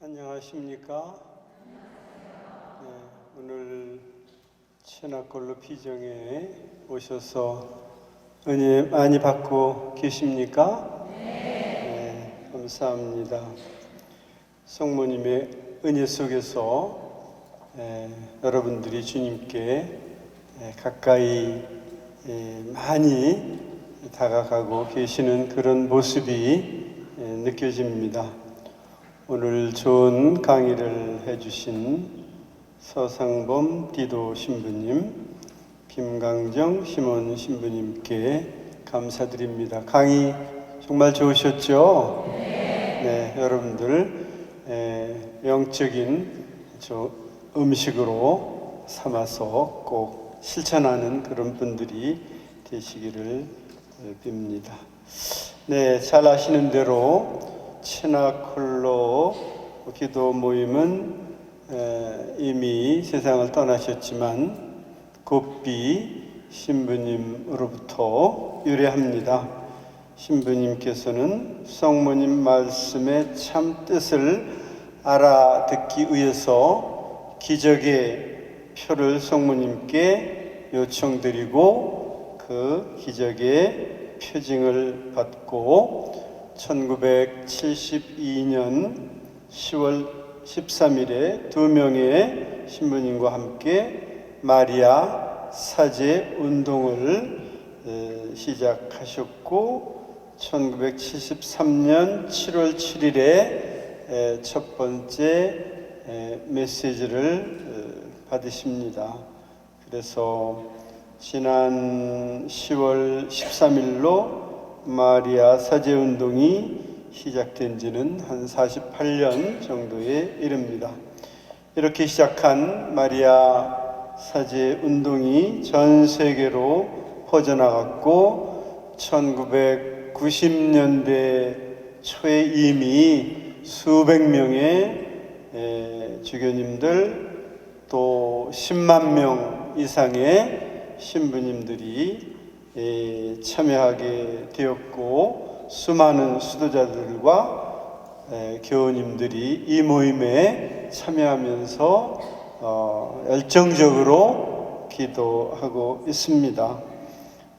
안녕하십니까? 네, 오늘 천하골로 피정에 오셔서 은혜 많이 받고 계십니까? 네, 감사합니다. 성모님의 은혜 속에서 여러분들이 주님께 가까이 많이 다가가고 계시는 그런 모습이 느껴집니다. 오늘 좋은 강의를 해주신 서상범 디도 신부님, 김강정 시몬 신부님께 감사드립니다. 강의 정말 좋으셨죠? 네, 여러분들 영적인 음식으로 삼아서 꼭 실천하는 그런 분들이 되시기를 빕니다. 네, 잘 아시는 대로 천하콜로 기도 모임은 이미 세상을 떠나셨지만 곱비 신부님으로부터 유래합니다. 신부님께서는 성모님 말씀의 참 뜻을 알아듣기 위해서 기적의 표를 성모님께 요청드리고 그 기적의 표징을 받고 1972년 10월 13일에 두 명의 신부님과 함께 마리아 사제 운동을 시작하셨고 1973년 7월 7일에 첫 번째 메시지를 받으십니다. 그래서 지난 10월 13일로 마리아 사제운동이 시작된 지는 한 48년 정도에 이릅니다. 이렇게 시작한 마리아 사제운동이 전 세계로 퍼져나갔고 1990년대 초에 이미 수백 명의 주교님들 또 10만 명 이상의 신부님들이 참여하게 되었고 수많은 수도자들과 교우님들이 이 모임에 참여하면서 열정적으로 기도하고 있습니다.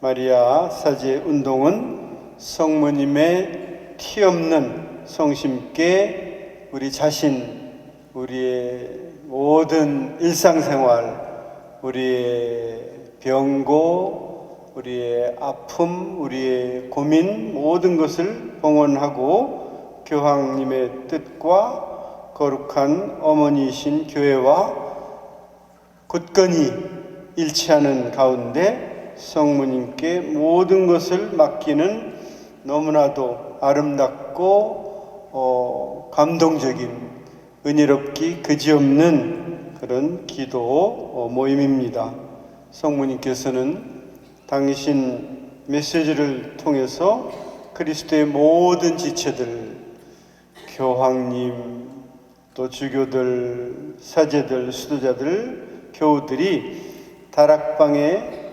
마리아 사제 운동은 성모님의 티없는 성심께 우리 자신, 우리의 모든 일상생활, 우리의 병고, 우리의 아픔, 우리의 고민 모든 것을 봉헌하고 교황님의 뜻과 거룩한 어머니이신 교회와 굳건히 일치하는 가운데 성모님께 모든 것을 맡기는 너무나도 아름답고 감동적인 은혜롭기 그지없는 그런 기도 모임입니다. 성모님께서는 당신 메시지를 통해서 그리스도의 모든 지체들, 교황님, 또 주교들, 사제들, 수도자들, 교우들이 다락방에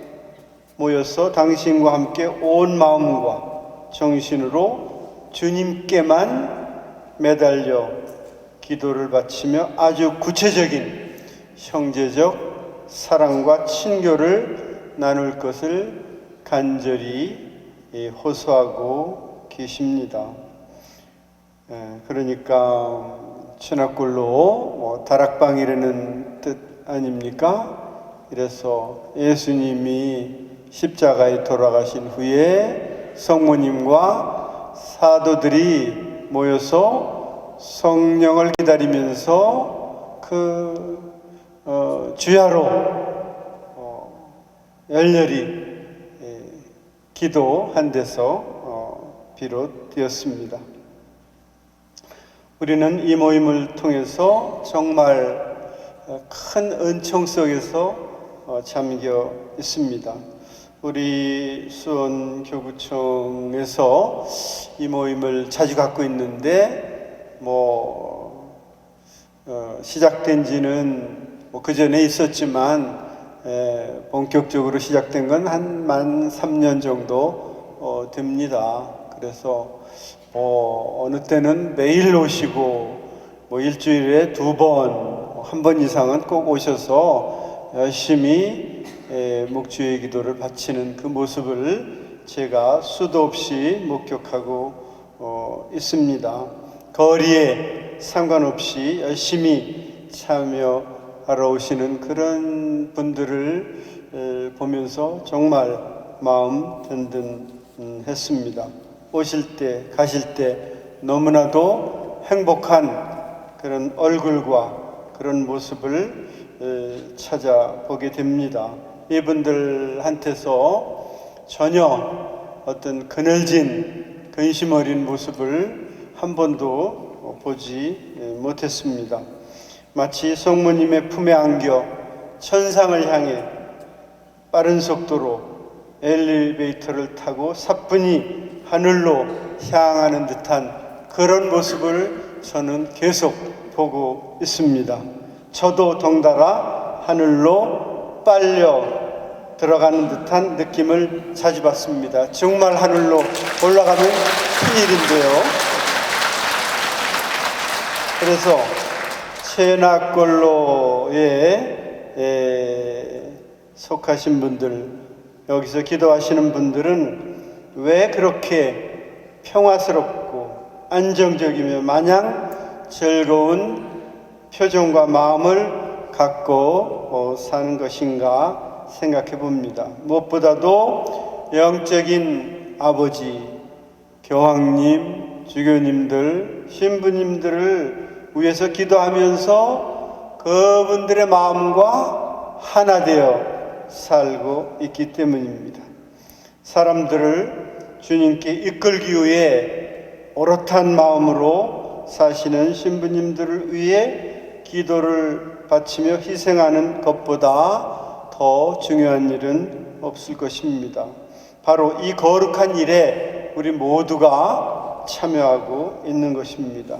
모여서 당신과 함께 온 마음과 정신으로 주님께만 매달려 기도를 바치며 아주 구체적인 형제적 사랑과 친교를 나눌 것을 간절히 호소하고 계십니다. 그러니까 천하골로 다락방이라는 뜻 아닙니까? 그래서 예수님이 십자가에 돌아가신 후에 성모님과 사도들이 모여서 성령을 기다리면서 그 주야로 열렬히 기도한 데서 비롯되었습니다. 우리는 이 모임을 통해서 정말 큰 은총 속에서 잠겨 있습니다. 우리 수원교구청에서 이 모임을 자주 갖고 있는데 시작된 지는 그 전에 있었지만 본격적으로 시작된 건 만 3년 정도 됩니다. 그래서 어느 때는 매일 오시고 일주일에 2번, 1번 이상은 꼭 오셔서 열심히 목주의 기도를 바치는 그 모습을 제가 수도 없이 목격하고 있습니다. 거리에 상관없이 열심히 참여하러 오시는 그런 분들을 보면서 정말 마음 든든했습니다. 오실 때 가실 때 너무나도 행복한 그런 얼굴과 그런 모습을 찾아보게 됩니다. 이분들한테서 전혀 어떤 그늘진 근심 어린 모습을 한 번도 보지 못했습니다. 마치 성모님의 품에 안겨 천상을 향해 빠른 속도로 엘리베이터를 타고 사뿐히 하늘로 향하는 듯한 그런 모습을 저는 계속 보고 있습니다. 저도 덩달아 하늘로 빨려 들어가는 듯한 느낌을 자주 받습니다. 정말 하늘로 올라가면 큰일인데요. 그래서 최낙골로에 속하신 분들, 여기서 기도하시는 분들은 왜 그렇게 평화스럽고 안정적이며 마냥 즐거운 표정과 마음을 갖고 사는 것인가 생각해 봅니다. 무엇보다도 영적인 아버지, 교황님, 주교님들, 신부님들을 위해서 기도하면서 그분들의 마음과 하나 되어 살고 있기 때문입니다. 사람들을 주님께 이끌기 위해 오롯한 마음으로 사시는 신부님들을 위해 기도를 바치며 희생하는 것보다 더 중요한 일은 없을 것입니다. 바로 이 거룩한 일에 우리 모두가 참여하고 있는 것입니다.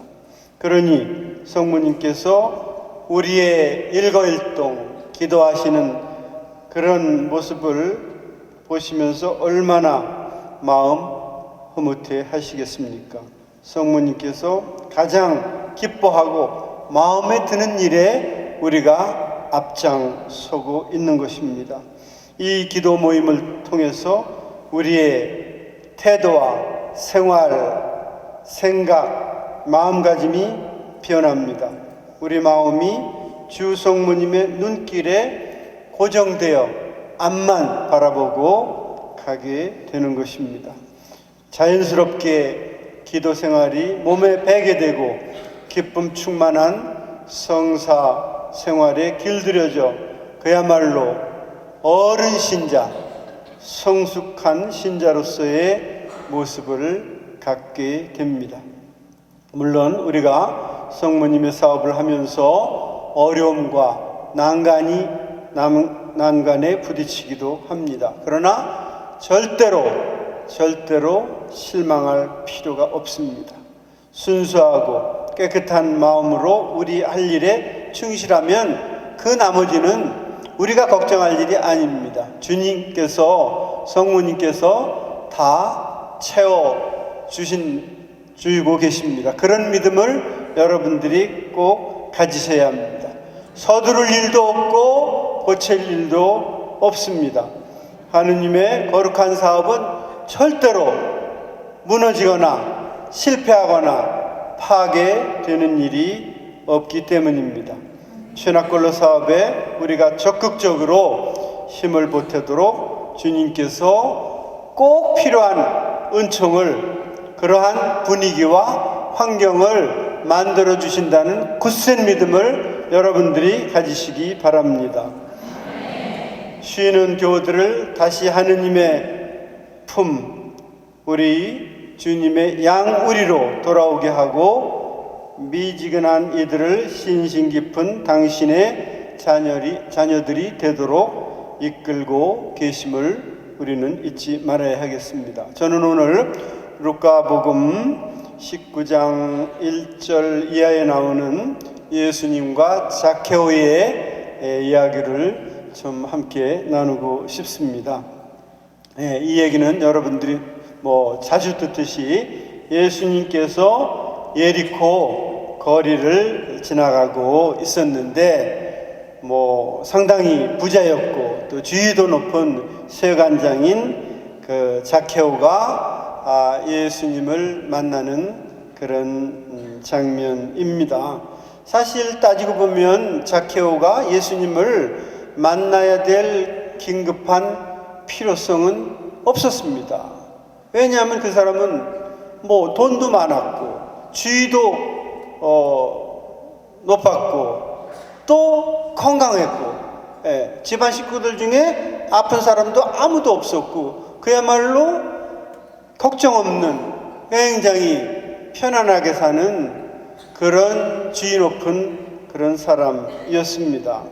그러니 성모님께서 우리의 일거일동 기도하시는 그런 모습을 보시면서 얼마나 마음 흐뭇해 하시겠습니까? 성모님께서 가장 기뻐하고 마음에 드는 일에 우리가 앞장서고 있는 것입니다. 이 기도 모임을 통해서 우리의 태도와 생활, 생각, 마음가짐이 변합니다. 우리 마음이 주 성모님의 눈길에 고정되어 앞만 바라보고 가게 되는 것입니다. 자연스럽게 기도 생활이 몸에 배게 되고 기쁨 충만한 성사 생활에 길들여져 그야말로 어른 신자, 성숙한 신자로서의 모습을 갖게 됩니다. 물론 우리가 성모님의 사업을 하면서 어려움과 난간에 부딪히기도 합니다. 그러나 절대로 실망할 필요가 없습니다. 순수하고 깨끗한 마음으로 우리 할 일에 충실하면 그 나머지는 우리가 걱정할 일이 아닙니다. 주님께서, 성모님께서 다 채워주고 계십니다. 그런 믿음을 여러분들이 꼭 가지셔야 합니다. 서두를 일도 없고 고칠 일도 없습니다. 하느님의 거룩한 사업은 절대로 무너지거나 실패하거나 파괴되는 일이 없기 때문입니다. 최낙골로 사업에 우리가 적극적으로 힘을 보태도록 주님께서 꼭 필요한 은총을, 그러한 분위기와 환경을 만들어 주신다는 굳센 믿음을 여러분들이 가지시기 바랍니다. 쉬는 교우들을 다시 하느님의 품, 우리 주님의 양우리로 돌아오게 하고 미지근한 이들을 신심 깊은 당신의 자녀들이 되도록 이끌고 계심을 우리는 잊지 말아야 하겠습니다. 저는 오늘 루카복음 19장 1절 이하에 나오는 예수님과 자케오의 이야기를 좀 함께 나누고 싶습니다. 이 얘기는 여러분들이 자주 듣듯이 예수님께서 예리코 거리를 지나가고 있었는데 상당히 부자였고 또 지위도 높은 세관장인 그 자케오가 예수님을 만나는 그런 장면입니다. 사실 따지고 보면 자케오가 예수님을 만나야 될 긴급한 필요성은 없었습니다. 왜냐하면 그 사람은 돈도 많았고 지위도 높았고 또 건강했고, 집안 식구들 중에 아픈 사람도 아무도 없었고 그야말로 걱정 없는 굉장히 편안하게 사는 그런 지위 높은 그런 사람이었습니다.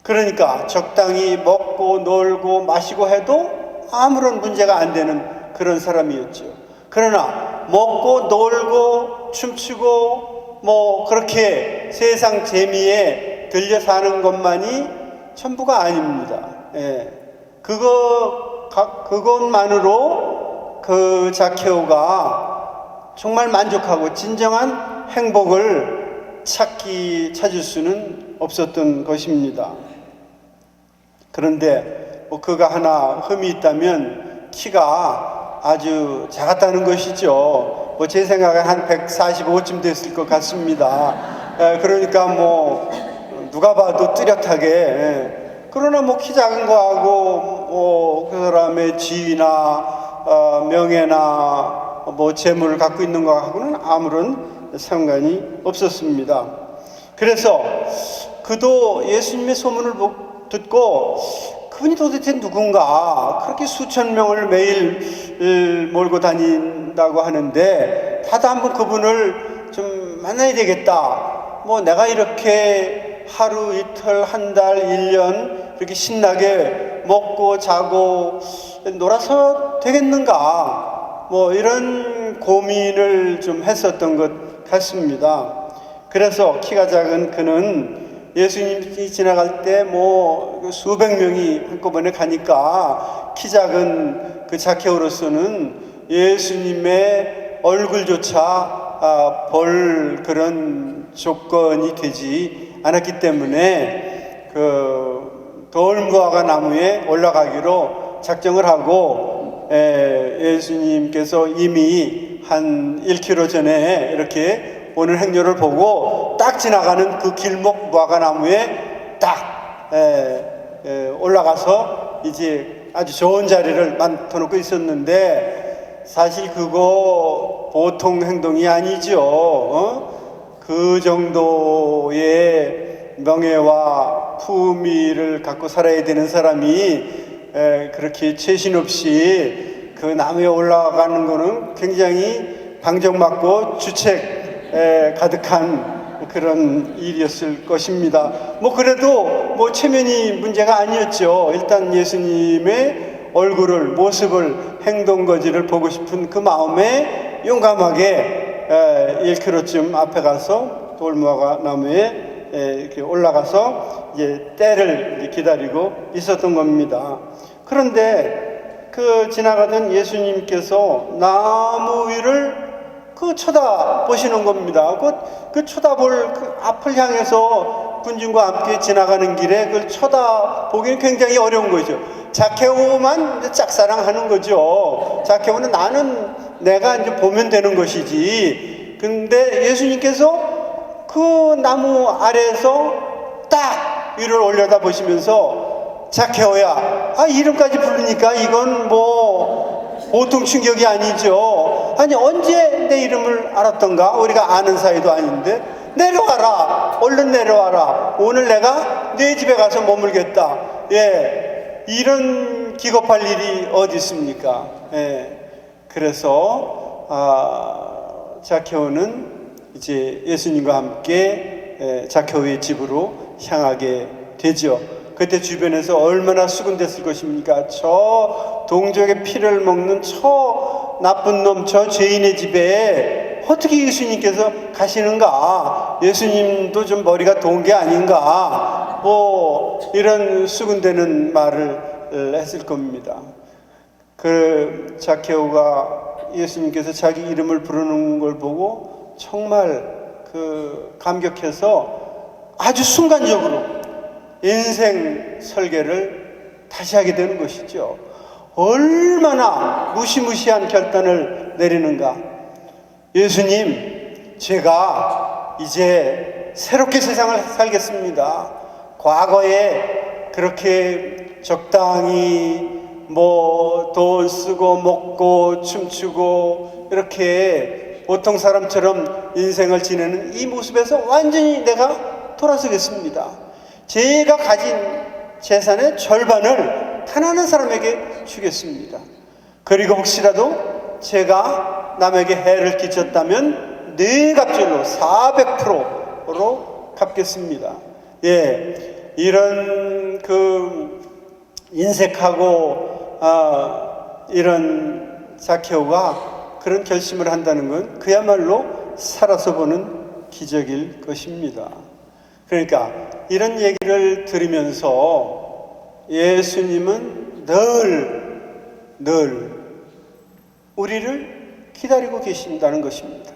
그러니까 적당히 먹고 놀고 마시고 해도 아무런 문제가 안 되는 그런 사람이었죠. 그러나 먹고 놀고 춤추고 그렇게 세상 재미에 들려 사는 것만이 전부가 아닙니다. 그것만으로 그 자케오가 정말 만족하고 진정한 행복을 찾을 수는 없었던 것입니다. 그런데 그가 하나 흠이 있다면 키가 아주 작았다는 것이죠. 제 생각에 한 145쯤 됐을 것 같습니다. 그러니까 누가 봐도 뚜렷하게, 그러나 키 작은 거하고 그 사람의 지위나 명예나 재물을 갖고 있는 거하고는 아무런 상관이 없었습니다. 그래서 그도 예수님의 소문을 듣고 그분이 도대체 누군가, 그렇게 수천 명을 매일 몰고 다닌다고 하는데 다들 한번 그분을 좀 만나야 되겠다. 내가 이렇게 하루 이틀 한 달 1년 이렇게 신나게 먹고 자고 놀아서 되겠는가, 이런 고민을 좀 했었던 것 같습니다. 그래서 키가 작은 그는 예수님이 지나갈 때 수백 명이 한꺼번에 가니까 키 작은 그 자케오로서는 예수님의 얼굴조차 볼 그런 조건이 되지 않았기 때문에 그 돌무화과 나무에 올라가기로 작정을 하고, 예수님께서 이미 한 1km 전에 이렇게 오는 행렬을 보고 딱 지나가는 그 길목 무화과나무에 딱 올라가서 이제 아주 좋은 자리를 만들어놓고 있었는데, 사실 그거 보통 행동이 아니죠. 그 정도의 명예와 품위를 갖고 살아야 되는 사람이 그렇게 최신 없이 그 나무에 올라가는 거는 굉장히 방정맞고 주책 가득한 그런 일이었을 것입니다. 그래도 체면이 문제가 아니었죠. 일단 예수님의 얼굴을, 모습을, 행동거지를 보고 싶은 그 마음에 용감하게 1km쯤 앞에 가서 돌무화과 나무에 이렇게 올라가서 이제 때를 기다리고 있었던 겁니다. 그런데 그 지나가던 예수님께서 나무 위를 쳐다보시는 겁니다. 그 쳐다볼 그 앞을 향해서 군중과 함께 지나가는 길에 그걸 쳐다보기는 굉장히 어려운 거죠. 자케오만 짝사랑하는 거죠. 자케오는 내가 이제 보면 되는 것이지. 근데 예수님께서 그 나무 아래에서 딱 위를 올려다 보시면서 자케오야, 이름까지 부르니까 이건 보통 충격이 아니죠. 아니, 언제 내 이름을 알았던가? 우리가 아는 사이도 아닌데. 내려와라, 얼른 내려와라. 오늘 내가 네 집에 가서 머물겠다. 이런 기겁할 일이 어디 있습니까? 그래서 자케오는 이제 예수님과 함께 자케오의 집으로 향하게 되죠. 그때 주변에서 얼마나 수군댔을 것입니까? 저 동족의 피를 먹는 저 나쁜 놈, 저 죄인의 집에 어떻게 예수님께서 가시는가? 예수님도 좀 머리가 돈 게 아닌가? 이런 수군대는 말을 했을 겁니다. 그 자케오가 예수님께서 자기 이름을 부르는 걸 보고 정말 감격해서 아주 순간적으로 인생 설계를 다시 하게 되는 것이죠. 얼마나 무시무시한 결단을 내리는가. 예수님, 제가 이제 새롭게 세상을 살겠습니다. 과거에 그렇게 적당히 돈 쓰고 먹고 춤추고 이렇게 보통 사람처럼 인생을 지내는 이 모습에서 완전히 내가 돌아서겠습니다. 제가 가진 재산의 절반을 가난한 사람에게 주겠습니다. 그리고 혹시라도 제가 남에게 해를 끼쳤다면 네 갑절로 400%로 갚겠습니다. 이런 인색하고 이런 자케오가 그런 결심을 한다는 건 그야말로 살아서 보는 기적일 것입니다. 그러니까 이런 얘기를 들으면서 예수님은 늘 우리를 기다리고 계신다는 것입니다.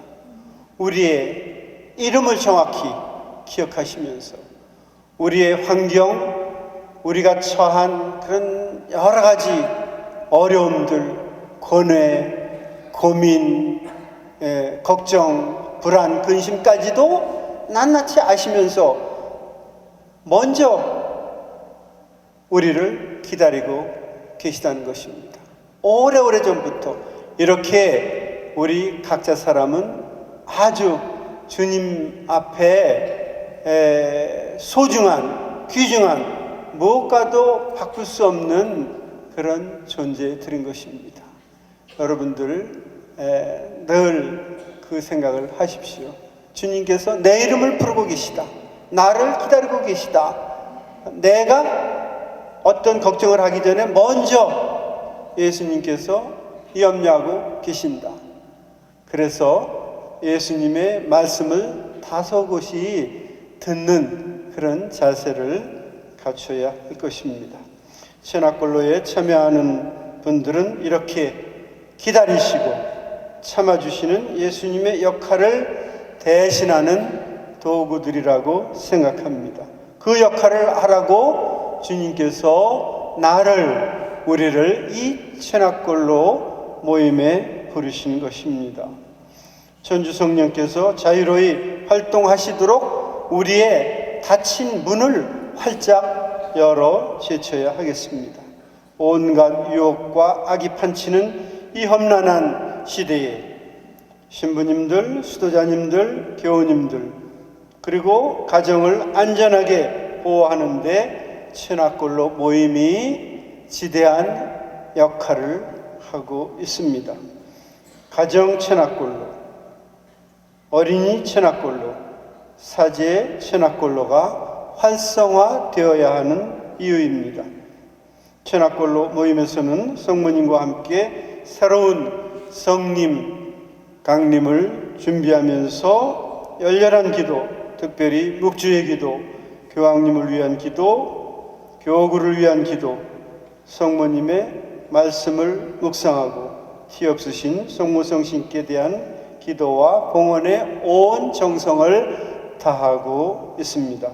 우리의 이름을 정확히 기억하시면서 우리의 환경, 우리가 처한 그런 여러 가지 어려움들, 고뇌, 고민, 걱정, 불안, 근심까지도 낱낱이 아시면서 먼저 우리를 기다리고 계시다는 것입니다. 오래오래 전부터 이렇게 우리 각자 사람은 아주 주님 앞에 소중한, 귀중한, 무엇과도 바꿀 수 없는 그런 존재들인 것입니다. 여러분들 늘 그 생각을 하십시오. 주님께서 내 이름을 부르고 계시다. 나를 기다리고 계시다. 내가 어떤 걱정을 하기 전에 먼저 예수님께서 염려하고 계신다. 그래서 예수님의 말씀을 다소곳이 듣는 그런 자세를 갖춰야 할 것입니다. 신학골로에 참여하는 분들은 이렇게 기다리시고 참아주시는 예수님의 역할을 대신하는 도구들이라고 생각합니다. 그 역할을 하라고 주님께서 우리를 이 체납골로 모임에 부르신 것입니다. 천주 성령께서 자유로이 활동하시도록 우리의 닫힌 문을 활짝 열어 제쳐야 하겠습니다. 온갖 유혹과 악이 판치는 이 험난한 시대에 신부님들, 수도자님들, 교우님들 그리고 가정을 안전하게 보호하는데 체납골로 모임이 지대한 역할을 하고 있습니다. 가정 체납골로, 어린이 체납골로, 사제 체납골로가 활성화되어야 하는 이유입니다. 체납골로 모임에서는 성모님과 함께 새로운 성림, 강림을 준비하면서 열렬한 기도, 특별히 묵주의 기도, 교황님을 위한 기도, 교구를 위한 기도, 성모님의 말씀을 묵상하고 티 없으신 성모성신께 대한 기도와 봉헌에 온 정성을 다하고 있습니다.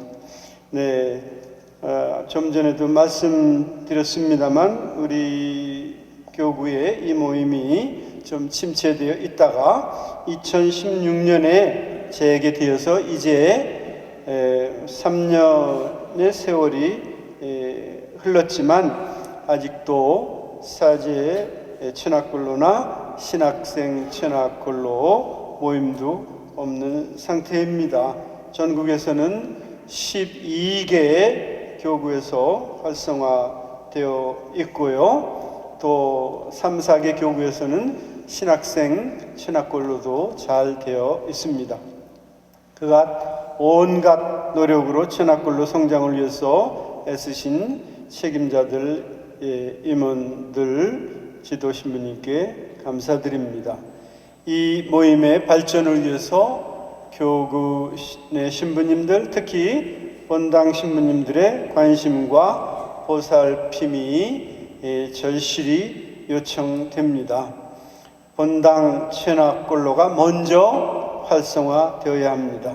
좀 전에도 말씀드렸습니다만 우리 교구의 이 모임이 좀 침체되어 있다가 2016년에 재개되어서 이제 3년의 세월이 흘렀지만 아직도 사제 체납골로나 신학생 체납골로 모임도 없는 상태입니다. 전국에서는 12개의 교구에서 활성화되어 있고요. 또 3, 4개 교구에서는 신학생 체납골로도 잘 되어 있습니다. 그가 온갖 노력으로 체납골로 성장을 위해서 애쓰신 책임자들, 임원들, 지도신부님께 감사드립니다. 이 모임의 발전을 위해서 교구 내 신부님들, 특히 본당 신부님들의 관심과 보살핌이 절실히 요청됩니다. 본당 체납골로가 먼저 활성화되어야 합니다.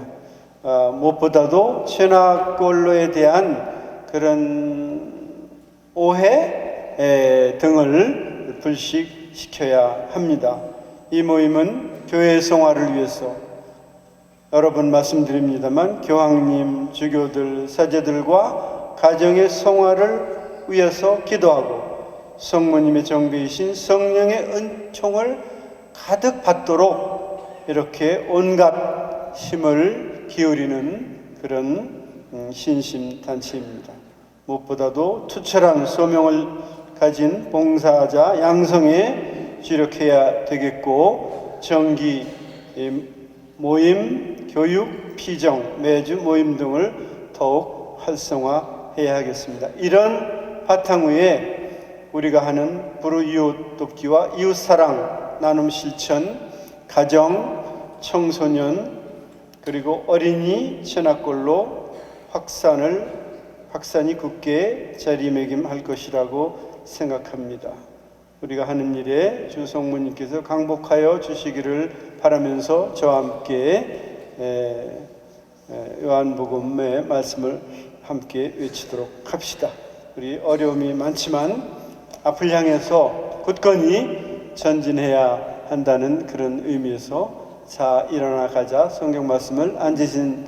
무엇보다도 최나골로에 대한 그런 오해 등을 불식시켜야 합니다. 이 모임은 교회 성화를 위해서 여러 번 말씀드립니다만 교황님, 주교들, 사제들과 가정의 성화를 위해서 기도하고 성모님의 정배이신 성령의 은총을 가득 받도록 이렇게 온갖 힘을 기울이는 그런 신심단체입니다. 무엇보다도 투철한 소명을 가진 봉사자 양성에 주력해야 되겠고 정기 모임, 교육, 피정, 매주 모임 등을 더욱 활성화해야 하겠습니다. 이런 바탕 위에 우리가 하는 불우이웃 돕기와 이웃사랑, 나눔 실천, 가정, 청소년, 그리고 어린이 체납골로 확산이 굳게 자리매김할 것이라고 생각합니다. 우리가 하는 일에 주 성모님께서 강복하여 주시기를 바라면서 저와 함께 요한복음의 말씀을 함께 외치도록 합시다. 우리 어려움이 많지만 앞을 향해서 굳건히 전진해야 한다는 그런 의미에서 자 일어나 가자 성경 말씀을 앉으신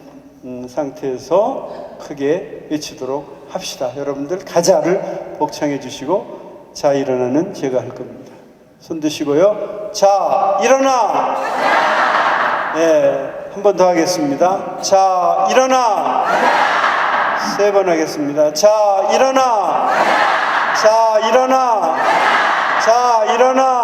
상태에서 크게 외치도록 합시다. 여러분들 가자를 복창해 주시고 자 일어나는 제가 할 겁니다. 손 드시고요. 자 일어나. 한 번 더 하겠습니다. 자 일어나. 세 번 하겠습니다. 자 일어나. 자 일어나. 자 일어나.